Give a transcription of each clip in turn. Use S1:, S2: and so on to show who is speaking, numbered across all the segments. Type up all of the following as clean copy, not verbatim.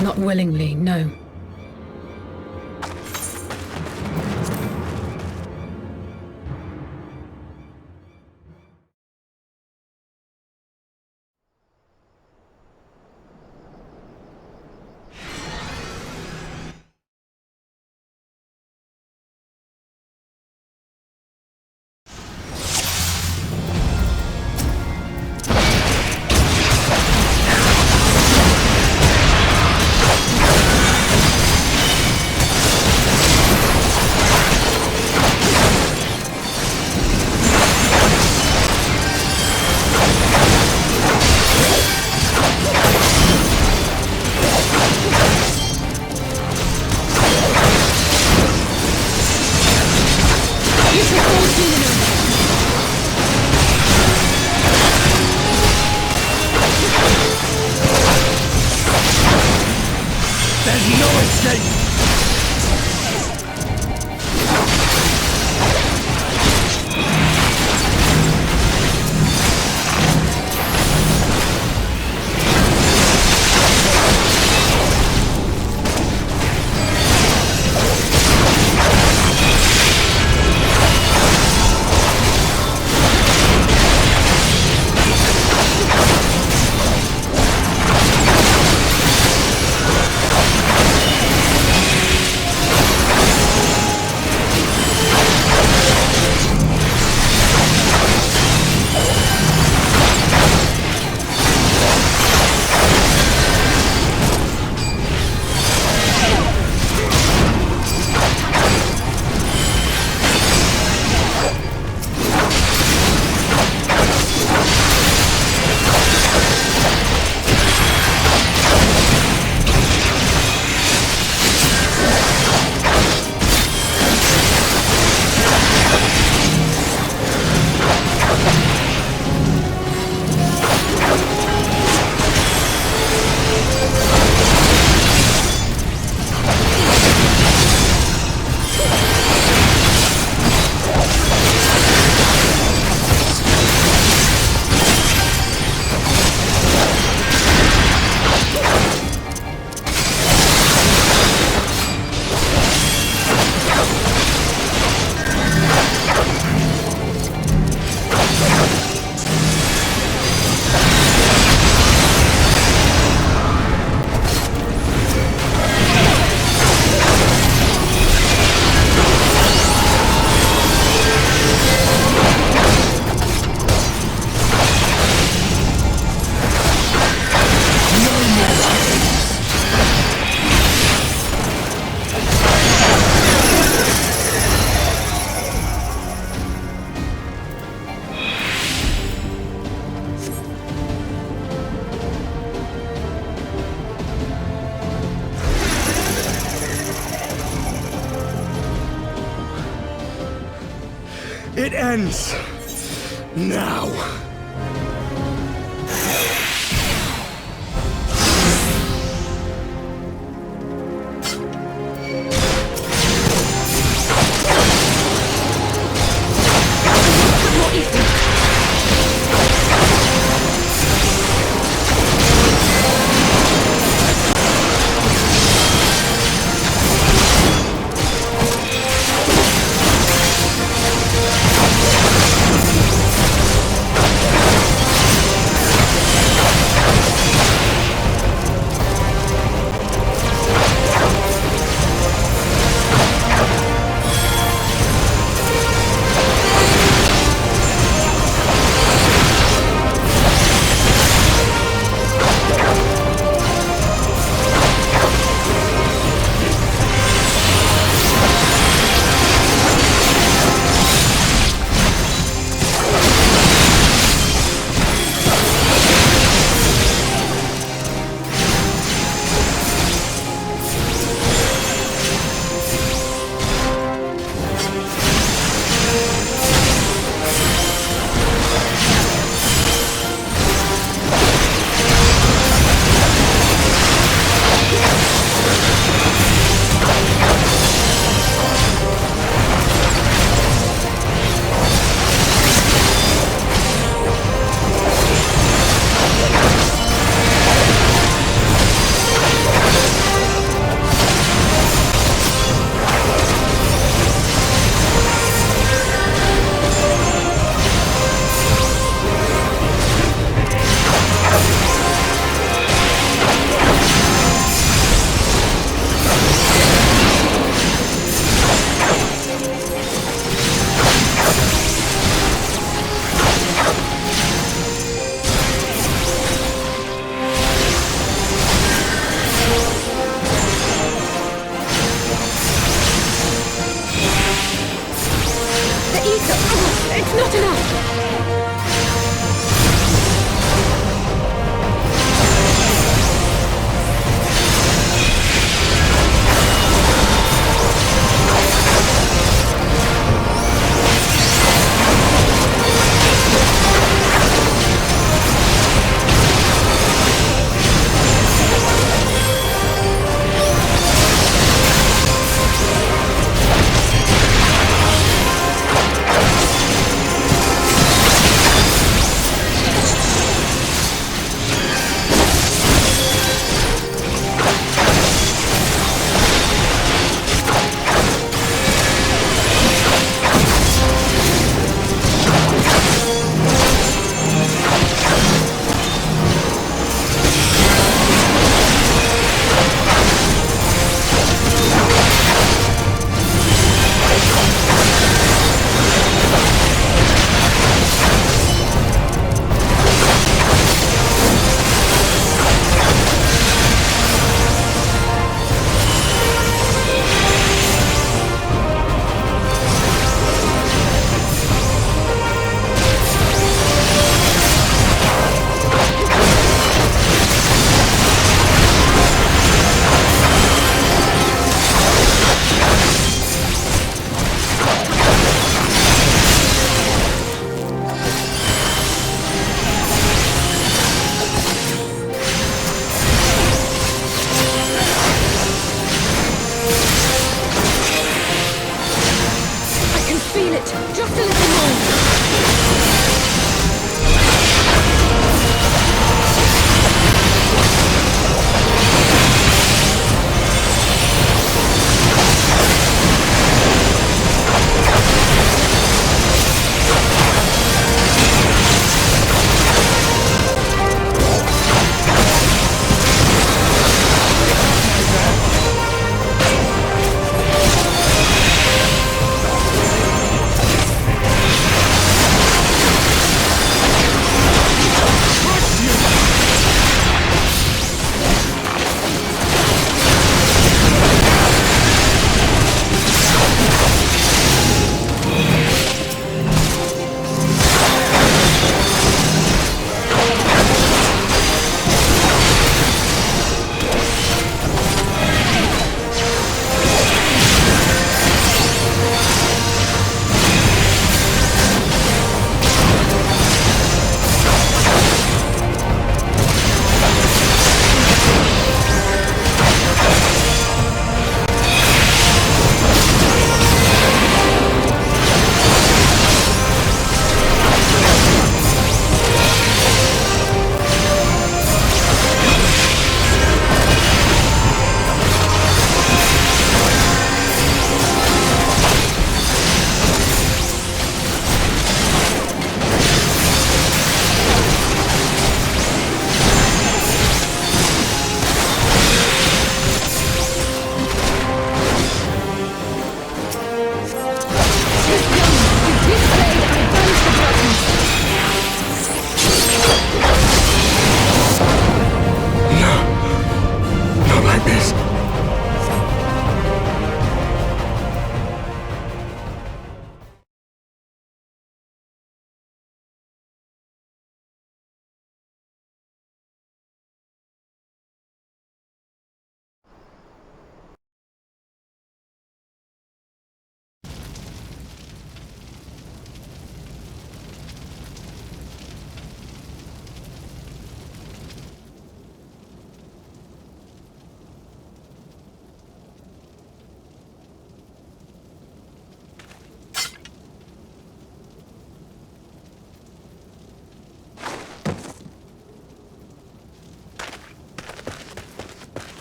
S1: Not willingly, no.
S2: There's no escape! It ends now.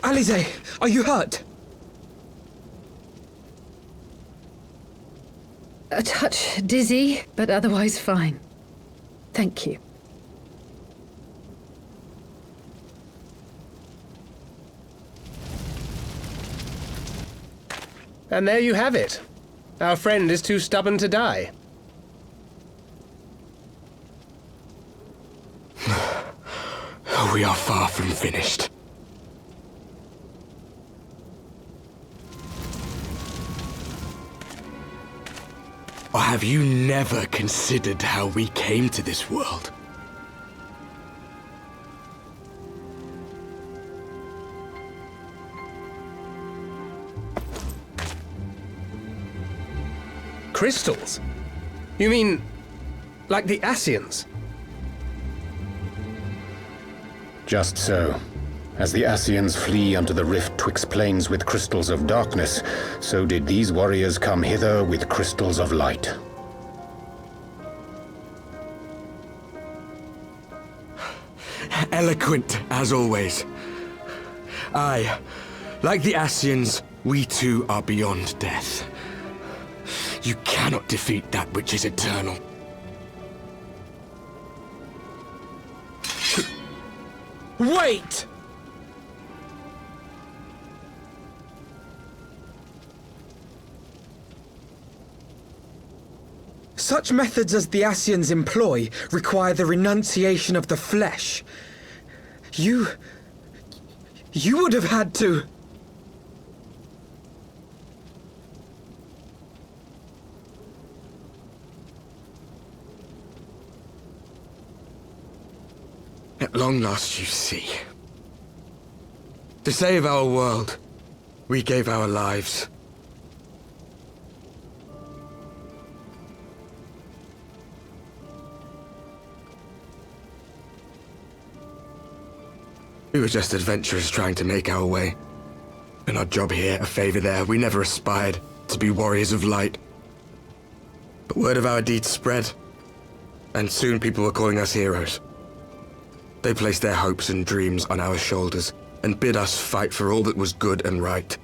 S1: Alize, are you hurt?
S3: A touch dizzy, but otherwise fine. Thank you.
S4: And there you have it. Our friend is too stubborn to die.
S2: We are far from finished. Or have you never considered how we came to this world?
S4: Crystals? You mean, like the Ascians?
S5: Just so. As the Ascians flee unto the rift twixt plains with crystals of darkness, so did these warriors come hither with crystals of light.
S2: Eloquent, as always. Aye, like the Ascians, we too are beyond death. You cannot defeat that which is eternal.
S1: Wait! Such methods as the Ascians employ require the renunciation of the flesh. You would have had to...
S2: At long last, you see. To save our world, we gave our lives. We were just adventurers trying to make our way. An odd job here, a favor there. We never aspired to be warriors of light. But word of our deeds spread, and soon people were calling us heroes. They placed their hopes and dreams on our shoulders and bid us fight for all that was good and right.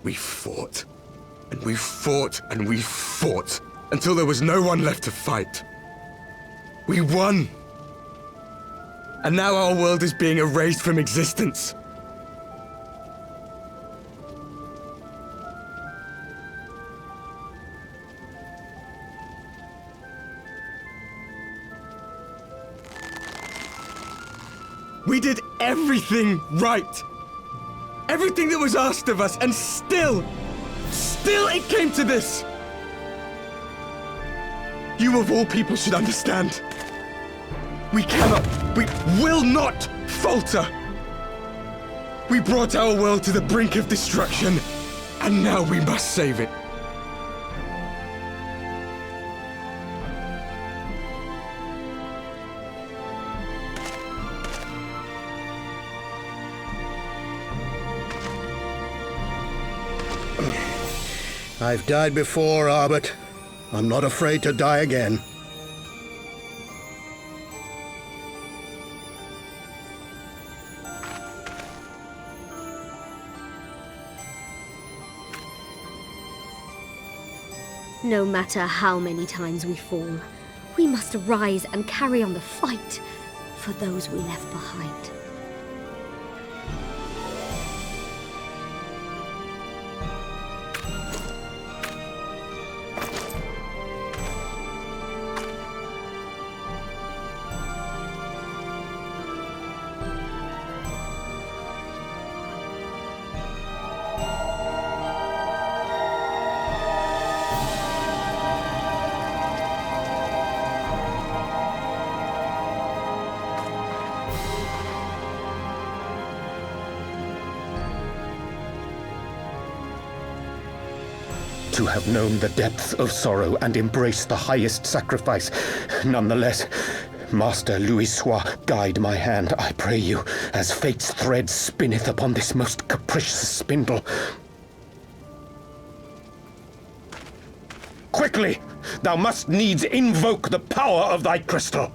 S2: We fought, and we fought, and we fought, until there was no one left to fight. We won! And now our world is being erased from existence. We did everything right. Everything that was asked of us, and still it came to this. You of all people should understand. We will not falter. We brought our world to the brink of destruction, and now we must save it.
S6: I've died before, Arbet. I'm not afraid to die again.
S7: No matter how many times we fall, we must rise and carry on the fight for those we left behind.
S5: To have known the depths of sorrow and embraced the highest sacrifice. Nonetheless, Master Louis Sois, guide my hand, I pray you, as fate's thread spinneth upon this most capricious spindle. Quickly! thou must needs invoke the power of thy crystal.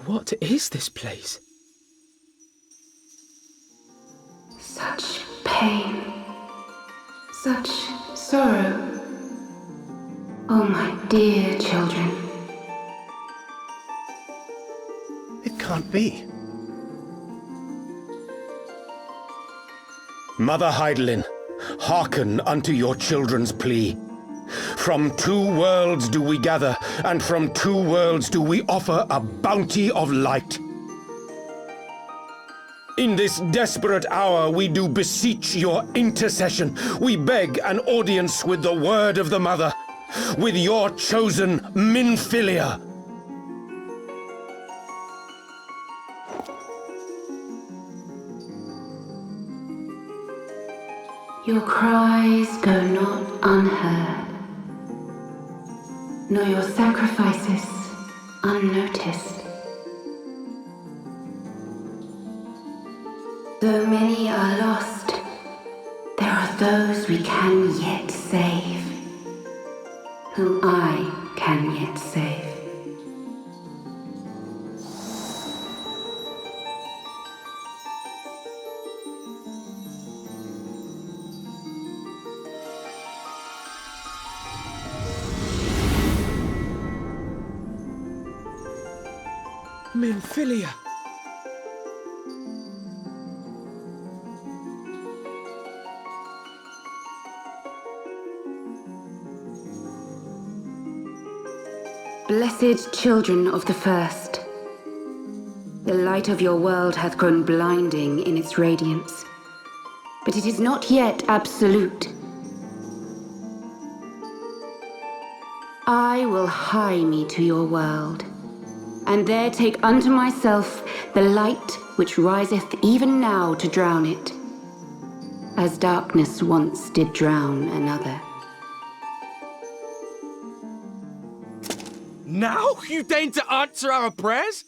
S1: What is this place?
S8: Such pain. Such sorrow. Oh, my dear children.
S6: It can't be.
S5: Mother Heidelin, hearken unto your children's plea. From two worlds do we gather, and from two worlds do we offer a bounty of light. In this desperate hour we do beseech your intercession. We beg an audience with the word of the Mother, with your chosen Minfilia.
S8: Your cries go not unheard, nor your sacrifices unnoticed. Though many are lost, there are those we can yet save, whom I can yet save.
S1: Minfilia.
S8: Blessed children of the First, the light of your world hath grown blinding in its radiance, but it is not yet absolute. I will hie me to your world, and there take unto myself the light which riseth even now to drown it, as darkness once did drown another.
S2: Now you deign to answer our prayers?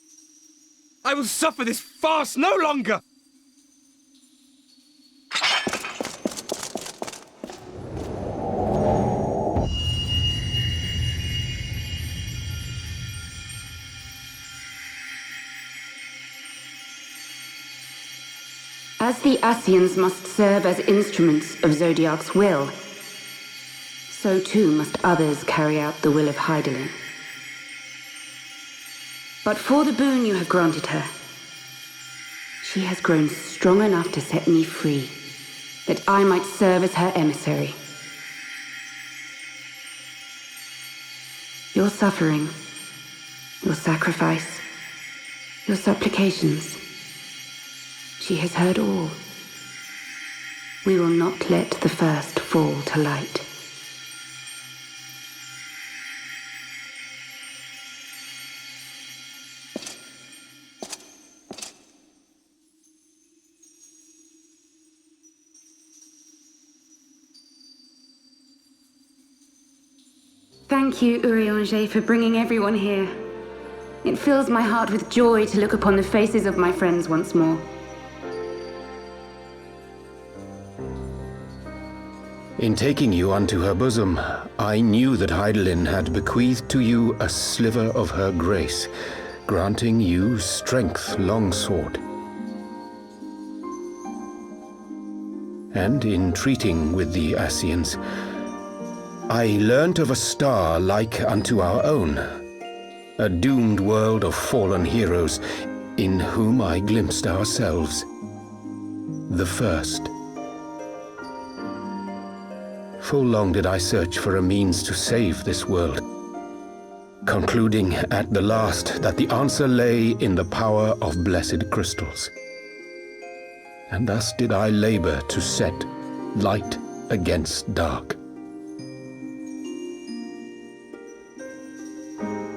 S2: I will suffer this farce no longer!
S8: As the Ascians must serve as instruments of Zodiark's will, so too must others carry out the will of Heidelin. But for the boon you have granted her, she has grown strong enough to set me free, that I might serve as her emissary. Your suffering, your sacrifice, your supplications, she has heard all. We will not let the first fall to light. Thank you, Urianger, for bringing everyone here. It fills my heart with joy to look upon the faces of my friends once more.
S5: In taking you unto her bosom, I knew that Heidelin had bequeathed to you a sliver of her grace, granting you strength long sought. And in treating with the Ascians, I learnt of a star like unto our own, a doomed world of fallen heroes in whom I glimpsed ourselves. the first. Full long did I search for a means to save this world, concluding at the last that the answer lay in the power of blessed crystals. And thus did I labor to set light against dark.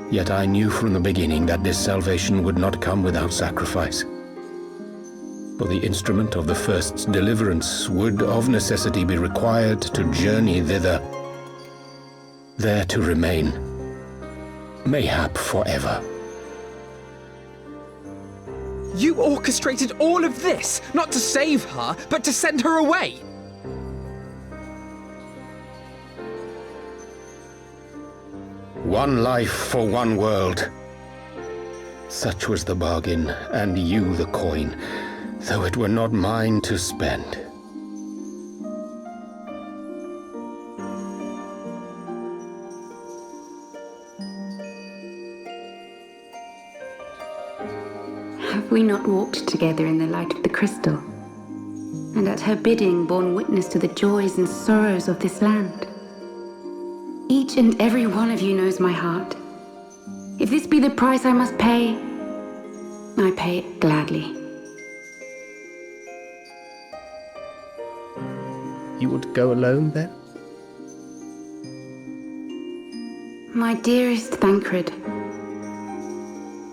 S5: Yet I knew from the beginning that this salvation would not come without sacrifice. For the instrument of the first's deliverance would of necessity be required to journey thither, there to remain, mayhap forever.
S1: You orchestrated all of this, not to save her, but to send her away!
S5: One life for one world. Such was the bargain, and you the coin, though it were not mine to spend.
S8: Have we not walked together in the light of the crystal, and at her bidding borne witness to the joys and sorrows of this land? Each and every one of you knows my heart. If this be the price I must pay, I pay it gladly.
S4: You would go alone, then?
S8: My dearest Thancred,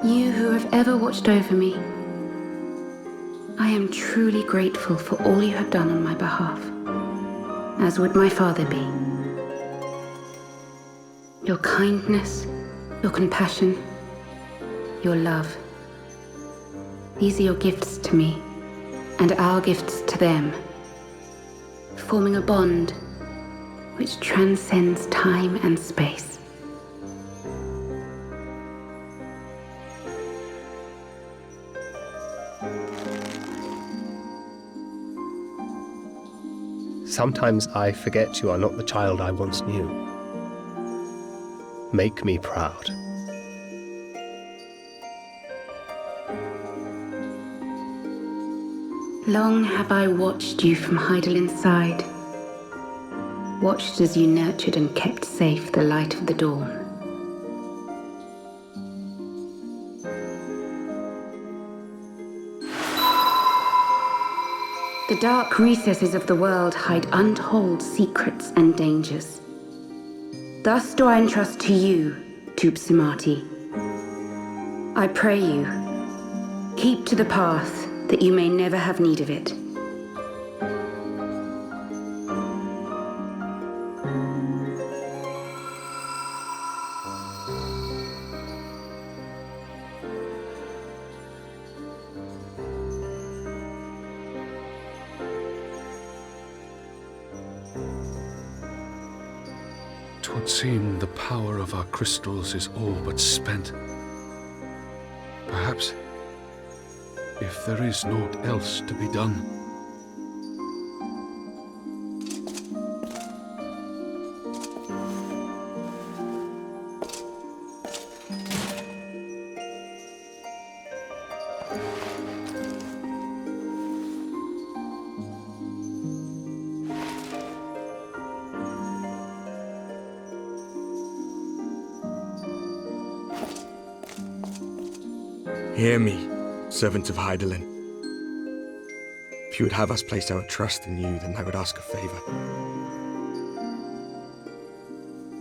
S8: you who have ever watched over me, I am truly grateful for all you have done on my behalf, as would my father be. Your kindness, your compassion, your love. These are your gifts to me, and our gifts to them, forming a bond which transcends time and space.
S4: Sometimes I forget you are not the child I once knew. Make me proud.
S8: Long have I watched you from Heidelin's side, watched as you nurtured and kept safe the light of the dawn. The dark recesses of the world hide untold secrets and dangers. Thus do I entrust to you, Tupsimati. I pray you, keep to the path that you may never have need of it.
S9: Twould seem the power of our crystals is all but spent. Perhaps, if there is naught else to be done.
S2: Hear me, servant of Heidelin. If you would have us place our trust in you, then I would ask a favor.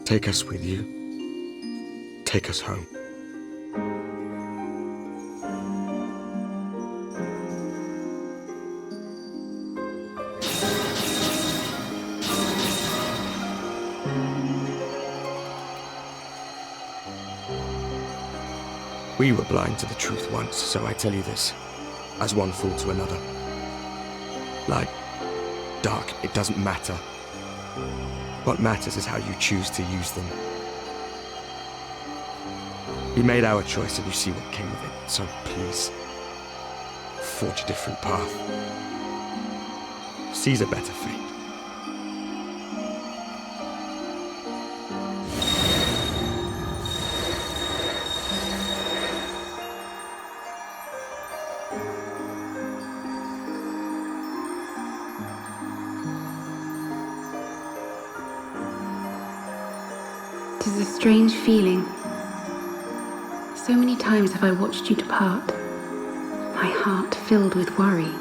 S2: Take us with you. Take us home. We were blind to the truth once, so I tell you this, as one fool to another. Light, dark, it doesn't matter. What matters is how you choose to use them. We made our choice and you see what came of it, so please, forge a different path. Seize a better fate.
S8: 'Tis a strange feeling. So many times have I watched you depart, my heart filled with worry.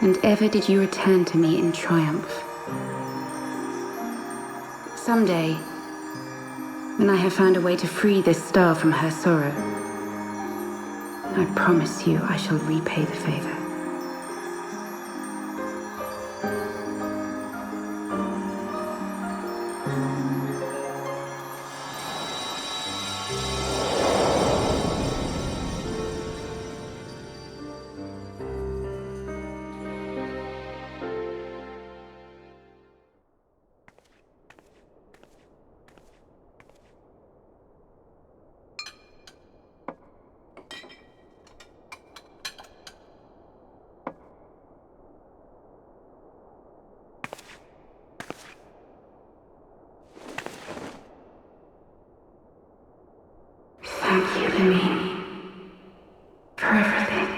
S8: And ever did you return to me in triumph. Someday, when I have found a way to free this star from her sorrow, I promise you I shall repay the favor. Thank you, Lemmy, for everything.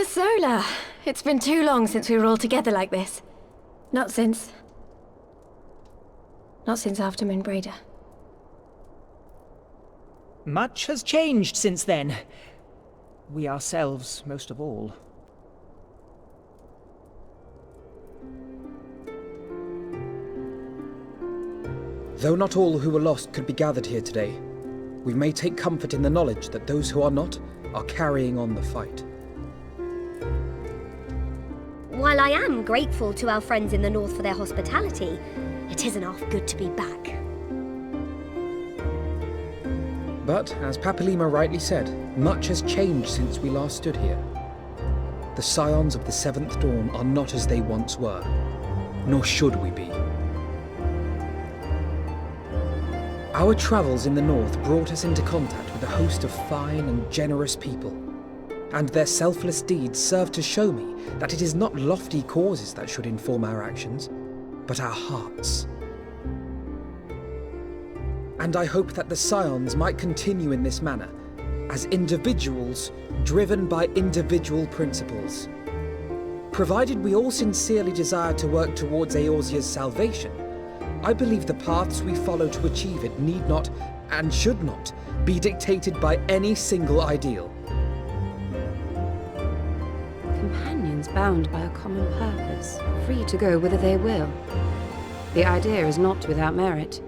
S10: Sola. It's been too long since we were all together like this. Not since after Moonbreeder.
S11: Much has changed since then. We ourselves, most of all.
S1: Though not all who were lost could be gathered here today, we may take comfort in the knowledge that those who are not are carrying on the fight.
S7: While I am grateful to our friends in the north for their hospitality, it isn't half good to be back.
S1: But, as Papalima rightly said, much has changed since we last stood here. The Scions of the Seventh Dawn are not as they once were, nor should we be. Our travels in the north brought us into contact with a host of fine and generous people, and their selfless deeds serve to show me that it is not lofty causes that should inform our actions, but our hearts. And I hope that the Scions might continue in this manner, as individuals driven by individual principles. Provided we all sincerely desire to work towards Eorzea's salvation, I believe the paths we follow to achieve it need not, and should not, be dictated by any single ideal.
S8: Companions bound by a common purpose, free to go whither they will. The idea is not without merit.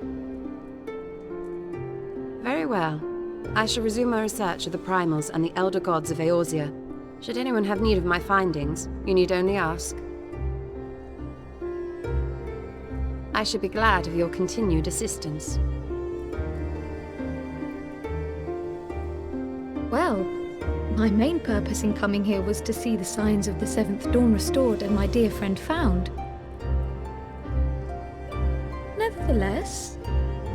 S8: Very well. I shall resume my research of the primals and the elder gods of Eorzea. Should anyone have need of my findings, you need only ask. I should be glad of your continued assistance.
S3: Well, my main purpose in coming here was to see the signs of the Seventh Dawn restored and my dear friend found. Nevertheless,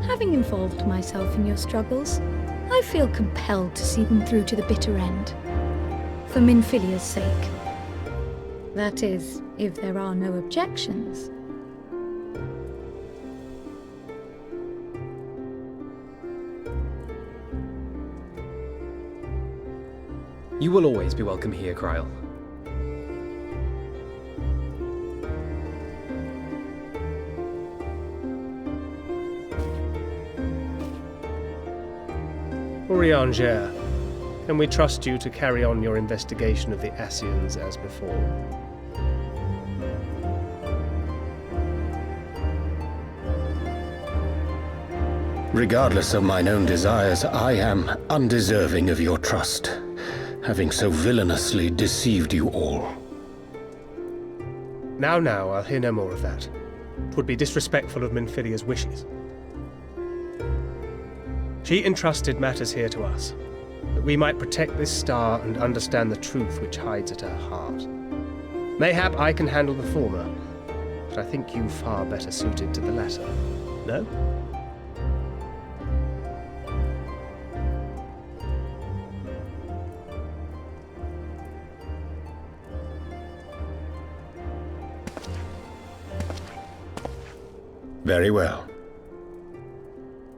S3: having involved myself in your struggles, I feel compelled to see them through to the bitter end. For Minfilia's sake. That is, if there are no objections.
S1: You will always be welcome here, Kryl.
S4: Urianger, can we trust you to carry on your investigation of the Ascians as before?
S5: Regardless of mine own desires, I am undeserving of your trust, having so villainously deceived you all.
S4: Now, I'll hear no more of that. 'Twould be disrespectful of Minfilia's wishes. She entrusted matters here to us, that we might protect this star and understand the truth which hides at her heart. Mayhap I can handle the former, but I think you far better suited to the latter. No?
S5: Very well.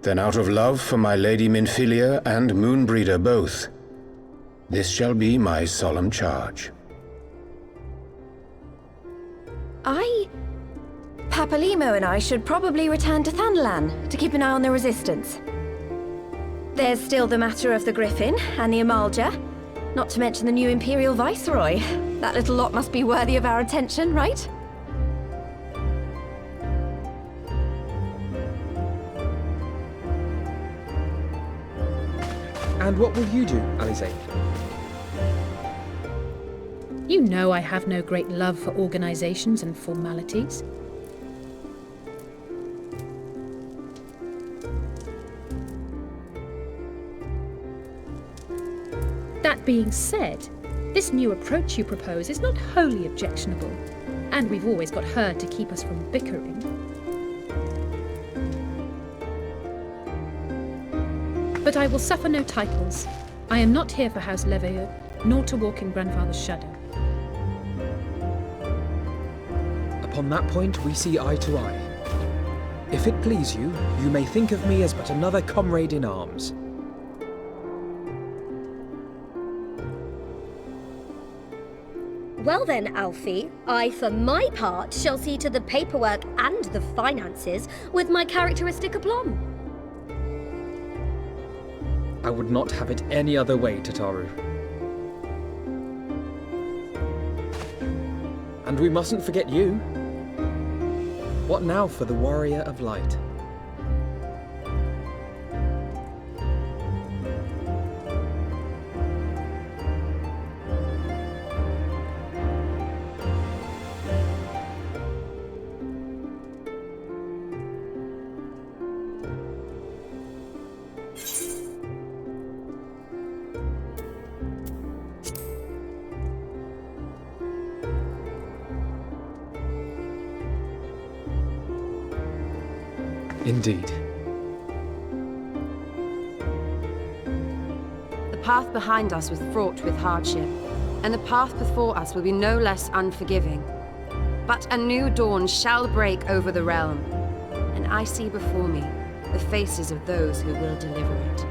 S5: Then out of love for my Lady Minfilia and Moonbreeder both, this shall be my solemn charge.
S10: Papalimo and I should probably return to Thanalan to keep an eye on the Resistance. There's still the matter of the Griffin and the Amalja, not to mention the new Imperial Viceroy. That little lot must be worthy of our attention, right?
S1: And what will you do, Alize?
S3: You know I have no great love for organizations and formalities. That being said, this new approach you propose is not wholly objectionable, and we've always got her to keep us from bickering. But I will suffer no titles. I am not here for House Leveilleux, nor to walk in Grandfather's shadow.
S1: Upon that point, we see eye to eye. If it please you, you may think of me as but another comrade in arms.
S7: Well then, Alfie, I for my part shall see to the paperwork and the finances with my characteristic aplomb.
S1: I would not have it any other way, Tataru. And we mustn't forget you. What now for the Warrior of Light? Indeed.
S12: The path behind us was fraught with hardship, and the path before us will be no less unforgiving. But a new dawn shall break over the realm, and I see before me the faces of those who will deliver it.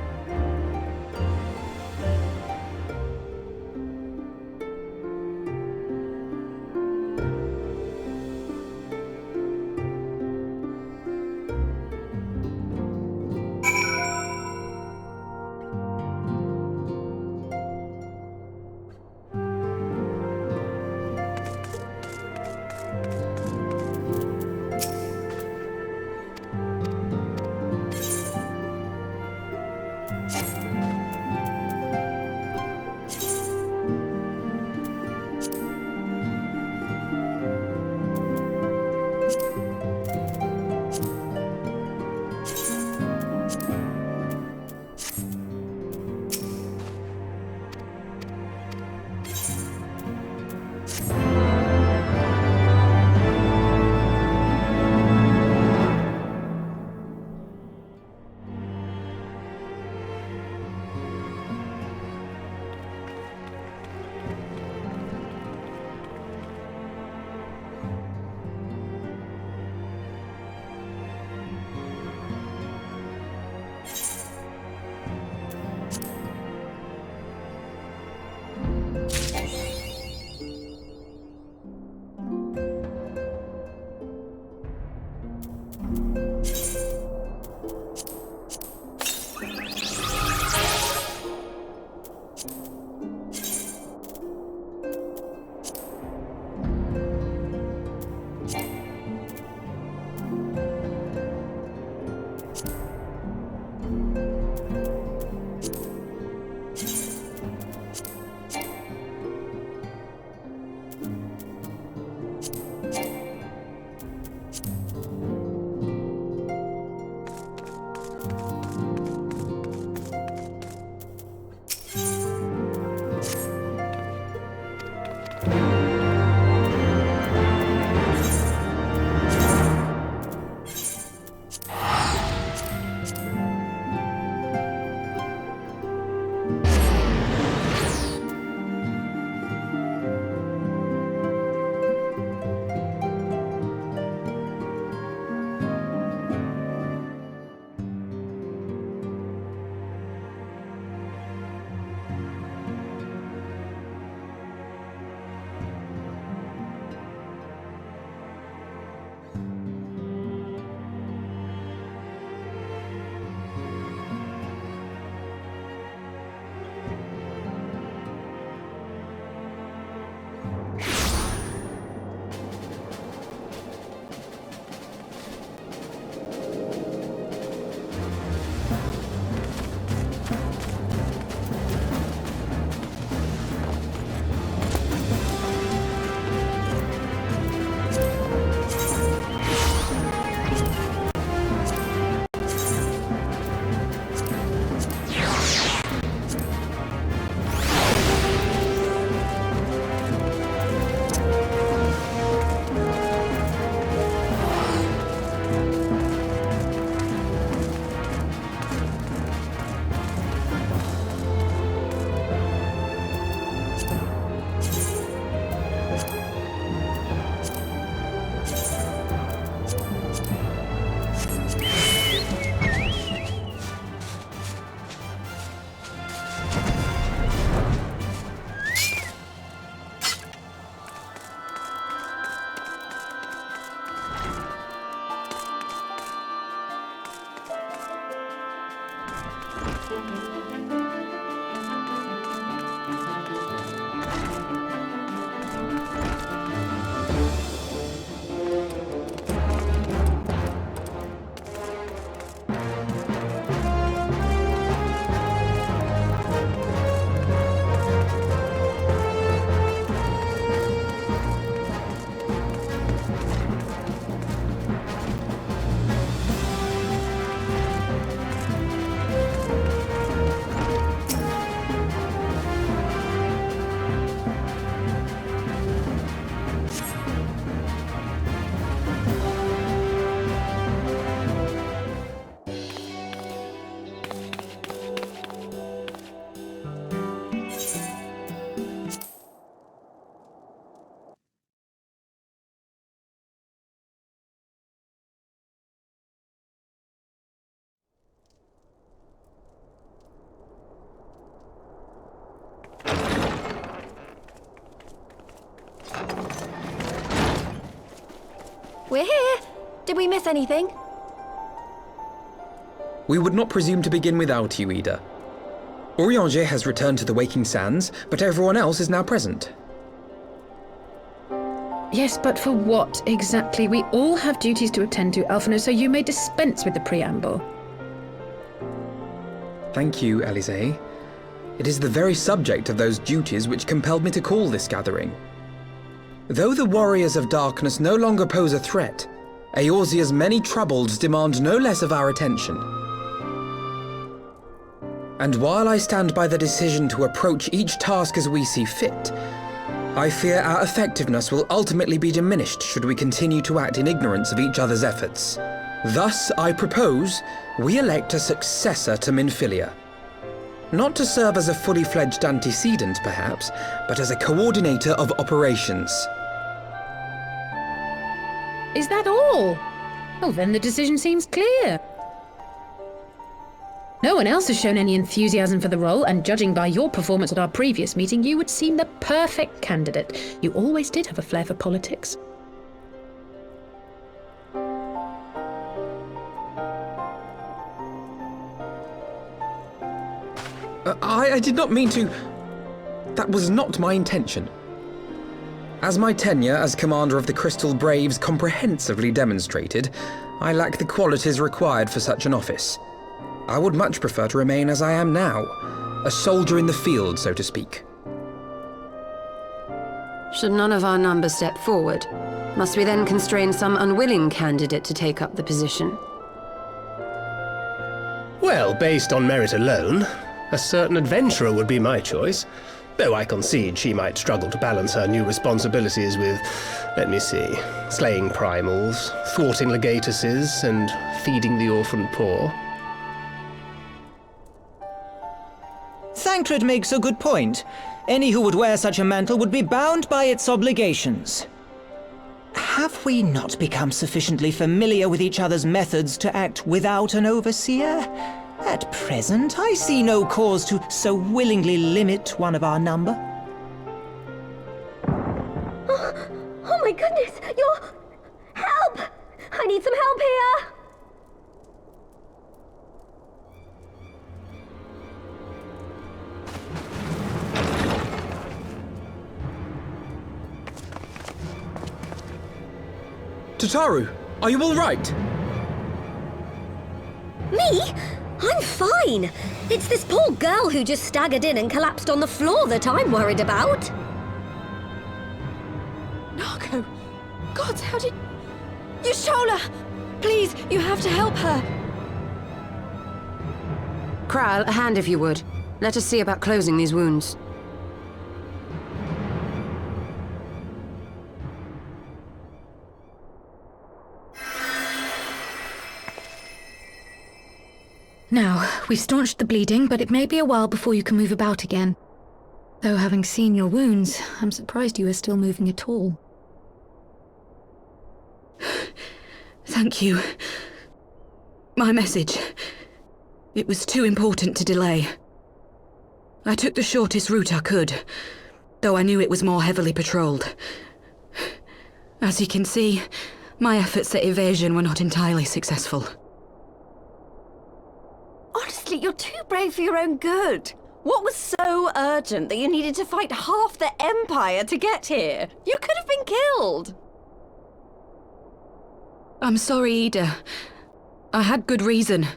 S10: we're here. Did we miss anything?
S1: We would not presume to begin without you, Ida. Urianger has returned to the Waking Sands, but everyone else is now present.
S13: Yes, but for what exactly? We all have duties to attend to, Alphino, so you may dispense with the preamble.
S1: Thank you, Elisée. It is the very subject of those duties which compelled me to call this gathering. Though the Warriors of Darkness no longer pose a threat, Eorzea's many troubles demand no less of our attention. And while I stand by the decision to approach each task as we see fit, I fear our effectiveness will ultimately be diminished should we continue to act in ignorance of each other's efforts. Thus, I propose we elect a successor to Minfilia. Not to serve as a fully fledged antecedent, perhaps, but as a coordinator of operations.
S13: Is that all? Oh, then the decision seems clear. No one else has shown any enthusiasm for the role, and judging by your performance at our previous meeting, you would seem the perfect candidate. You always did have a flair for politics.
S1: I did not mean to... That was not my intention. As my tenure as commander of the Crystal Braves comprehensively demonstrated, I lack the qualities required for such an office. I would much prefer to remain as I am now, a soldier in the field, so to speak.
S12: Should none of our numbers step forward, must we then constrain some unwilling candidate to take up the position?
S4: Well, based on merit alone, a certain adventurer would be my choice. Though I concede she might struggle to balance her new responsibilities with, let me see, slaying primals, thwarting legatuses, and feeding the orphan poor.
S11: Thancred makes a good point. Any who would wear such a mantle would be bound by its obligations. Have we not become sufficiently familiar with each other's methods to act without an overseer? At present, I see no cause to so willingly limit one of our number.
S7: Oh my goodness! Help! I need some help here!
S1: Tataru, are you all right?
S7: Me? I'm fine. It's this poor girl who just staggered in and collapsed on the floor that I'm worried about.
S10: Narco! God, how did... Yashola! Please, you have to help her.
S12: Kral, a hand if you would. Let us see about closing these wounds.
S3: Now, we've staunched the bleeding, but it may be a while before you can move about again. Though having seen your wounds, I'm surprised you are still moving at all.
S14: Thank you. My message. It was too important to delay. I took the shortest route I could, though I knew it was more heavily patrolled. As you can see, my efforts at evasion were not entirely successful.
S10: Honestly, you're too brave for your own good. What was so urgent that you needed to fight half the Empire to get here? You could have been killed.
S14: I'm sorry, Ida. I had good reason.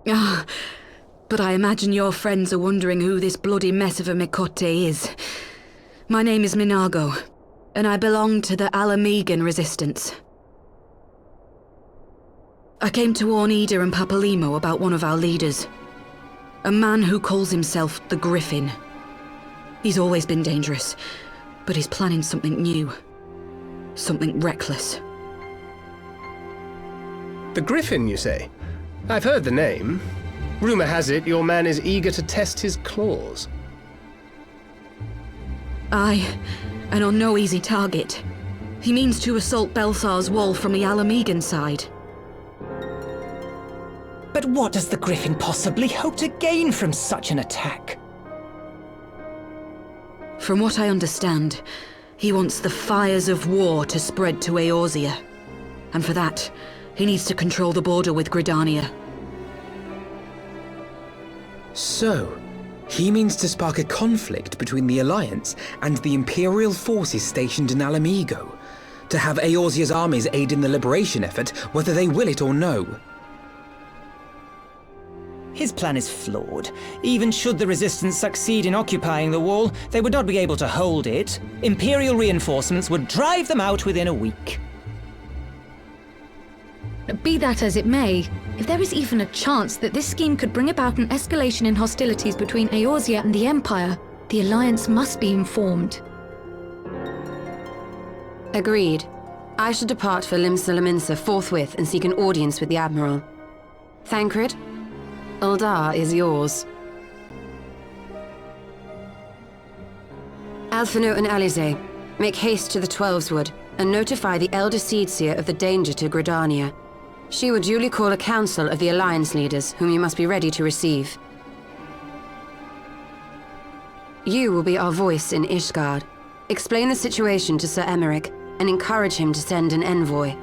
S14: But I imagine your friends are wondering who this bloody mess of a Mikote is. My name is Minago, and I belong to the Alamegan Resistance. I came to warn Ida and Papalimo about one of our leaders. A man who calls himself the Griffin. He's always been dangerous, but he's planning something new. Something reckless.
S4: The Griffin, you say? I've heard the name. Rumor has it your man is eager to test his claws.
S14: Aye, and on no easy target. He means to assault Belsar's wall from the Alamegan side.
S11: But what does the Griffin possibly hope to gain from such an attack?
S14: From what I understand, he wants the fires of war to spread to Eorzea. And for that, he needs to control the border with Gridania.
S1: So, he means to spark a conflict between the Alliance and the Imperial forces stationed in Alamigo, to have Eorzea's armies aid in the liberation effort, whether they will it or no.
S11: His plan is flawed. Even should the Resistance succeed in occupying the wall, they would not be able to hold it. Imperial reinforcements would drive them out within a week.
S3: Be that as it may, if there is even a chance that this scheme could bring about an escalation in hostilities between Eorzea and the Empire, the Alliance must be informed.
S12: Agreed. I shall depart for Lim-Sulaminsa forthwith and seek an audience with the Admiral. Thancred, Uldar is yours. Alphino and Alize, make haste to the Twelveswood and notify the Elder Seedseer of the danger to Gridania. She will duly call a council of the Alliance leaders, whom you must be ready to receive. You will be our voice in Ishgard. Explain the situation to Sir Emmerich and encourage him to send an envoy.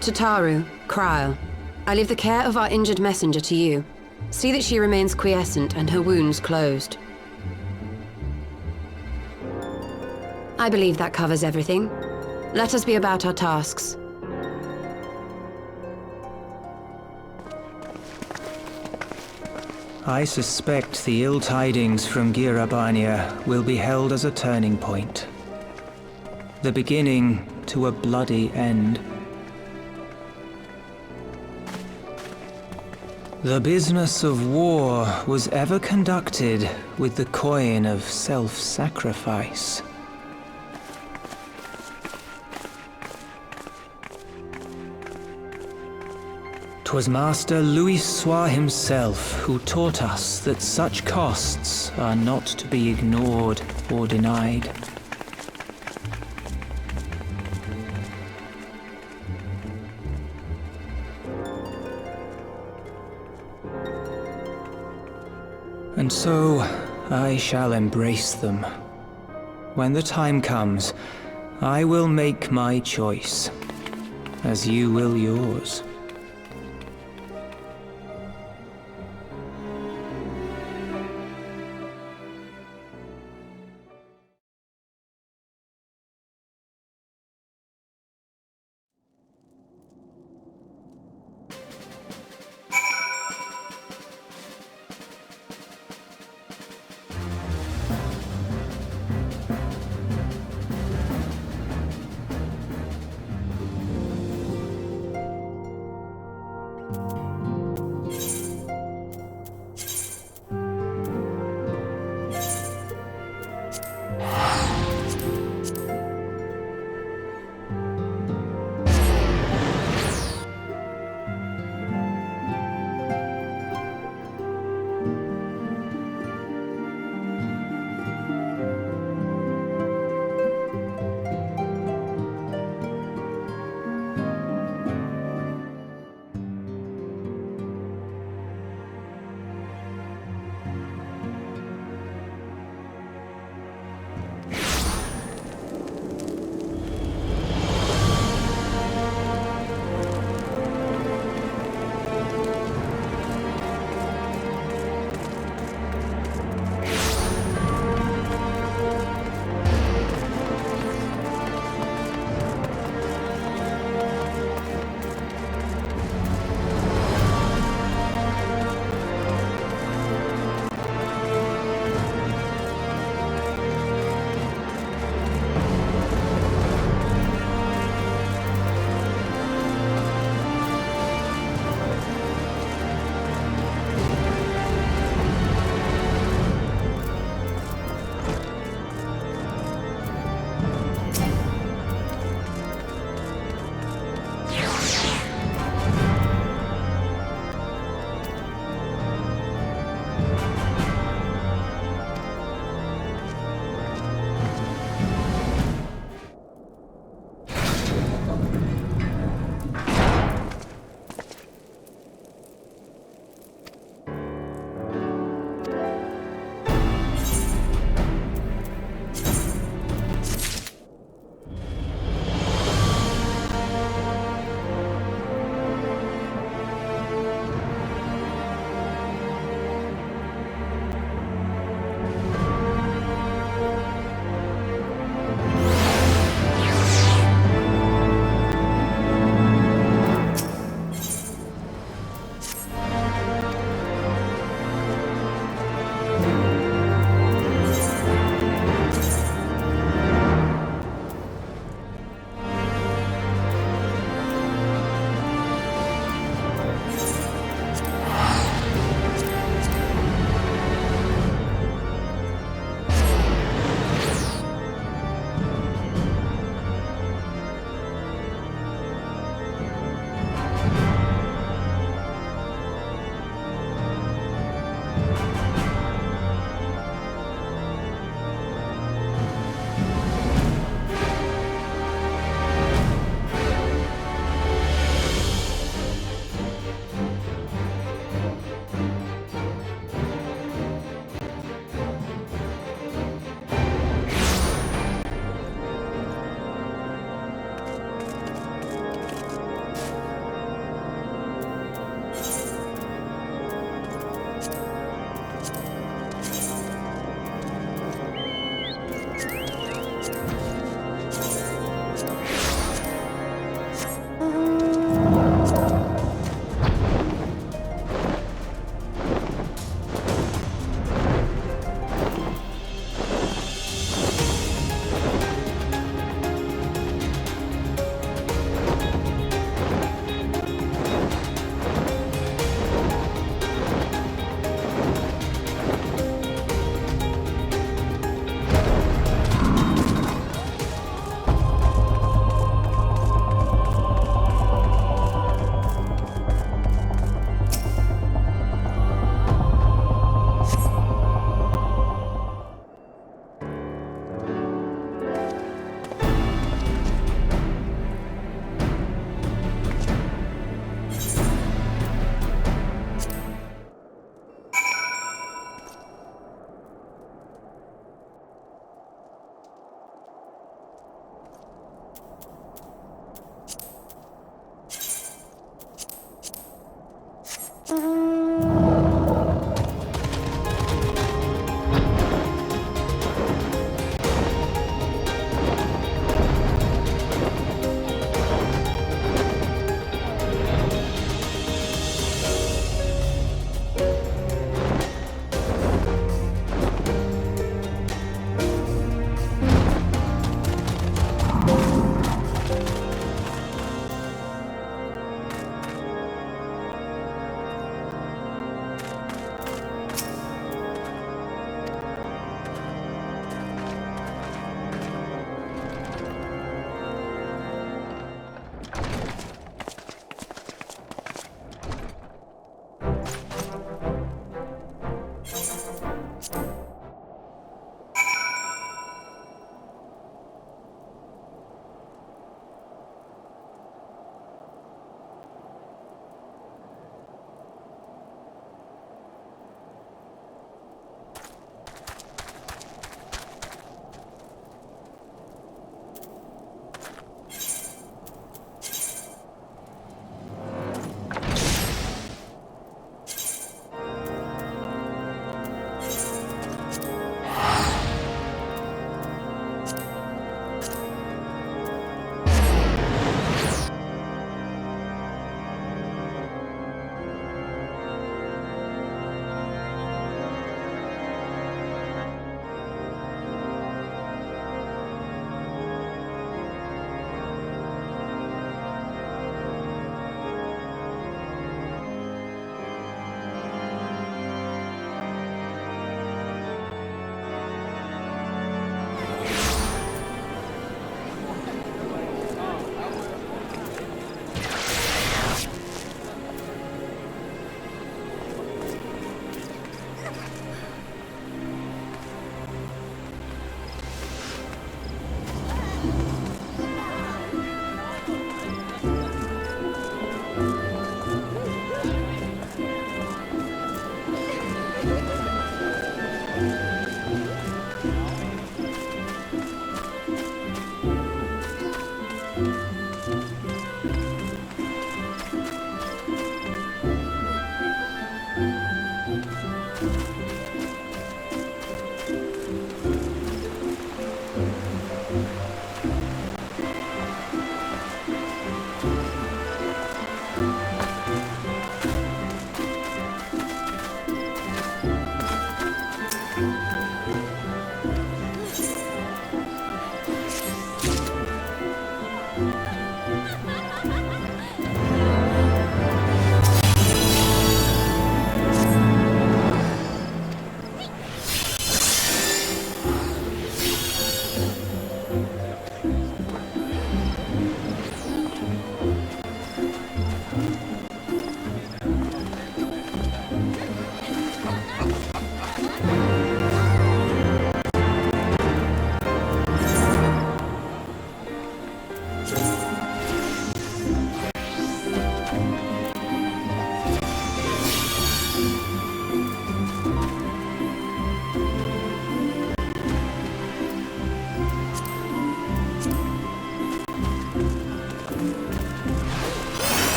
S12: To Taru, Kryl, I leave the care of our injured messenger to you. See that she remains quiescent and her wounds closed. I believe that covers everything. Let us be about our tasks.
S11: I suspect the ill tidings from Girabania will be held as a turning point. The beginning to a bloody end. The business of war was ever conducted with the coin of self-sacrifice. 'Twas Master Louis Soir himself who taught us that such costs are not to be ignored or denied. And so, I shall embrace them. When the time comes, I will make my choice, as you will yours.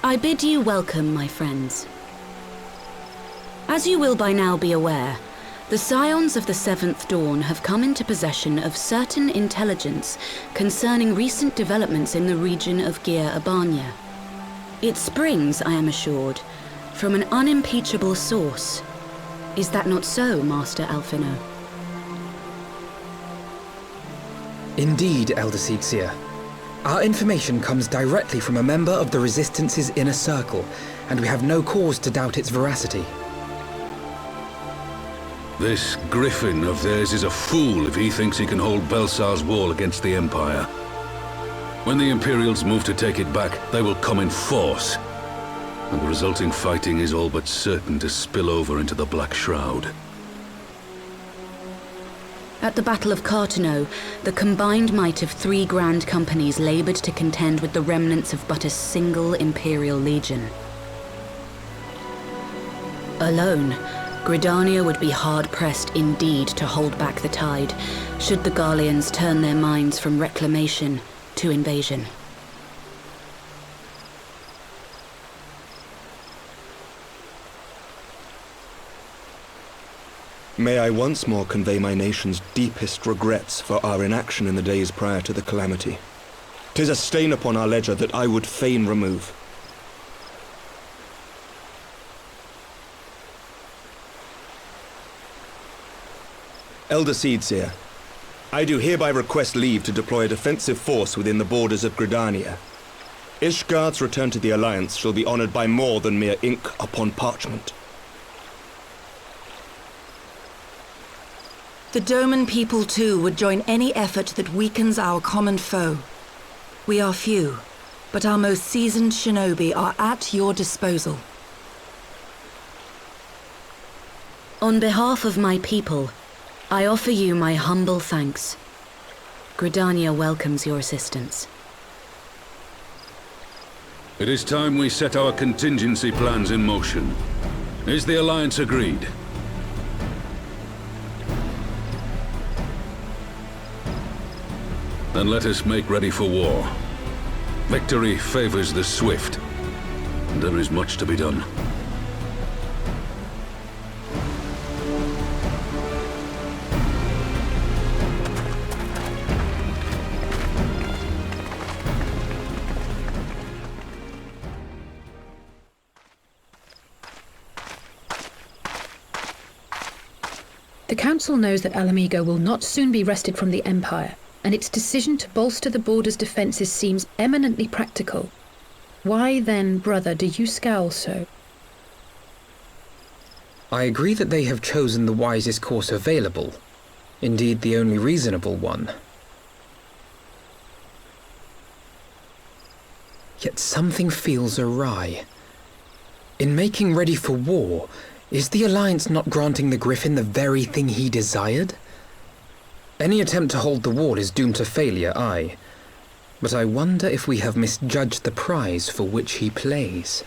S14: I bid you welcome, my friends. As you will by now be aware, the Scions of the Seventh Dawn have come into possession of certain intelligence concerning recent developments in the region of Gyr Abania. It springs, I am assured, from an unimpeachable source. Is that not so, Master Alphino?
S1: Indeed, Elder Seegseer. Our information comes directly from a member of the Resistance's inner circle, and we have no cause to doubt its veracity.
S9: This griffin of theirs is a fool if he thinks he can hold Belsar's wall against the Empire. When the Imperials move to take it back, they will come in force, and the resulting fighting is all but certain to spill over into the Black Shroud.
S14: At the Battle of Cartano, the combined might of 3 grand companies labored to contend with the remnants of but a single Imperial legion. Alone, Gridania would be hard-pressed indeed to hold back the tide, should the Garleans turn their minds from reclamation to invasion.
S2: May I once more convey my nation's deepest regrets for our inaction in the days prior to the calamity. 'Tis a stain upon our ledger that I would fain remove. Elder Seegseer, I do hereby request leave to deploy a defensive force within the borders of Gridania. Ishgard's return to the Alliance shall be honored by more than mere ink upon parchment.
S15: The Doman people, too, would join any effort that weakens our common foe. We are few, but our most seasoned shinobi are at your disposal.
S14: On behalf of my people, I offer you my humble thanks. Gridania welcomes your assistance.
S9: It is time we set our contingency plans in motion. Is the Alliance agreed? Then let us make ready for war. Victory favors the swift, and there is much to be done.
S13: The Council knows that Alamigo will not soon be wrested from the Empire, and its decision to bolster the border's defences seems eminently practical. Why then, brother, do you scowl so?
S1: I agree that they have chosen the wisest course available. Indeed, the only reasonable one. Yet something feels awry. In making ready for war, is the Alliance not granting the Griffin the very thing he desired? Any attempt to hold the wall is doomed to failure, aye. But I wonder if we have misjudged the prize for which he plays.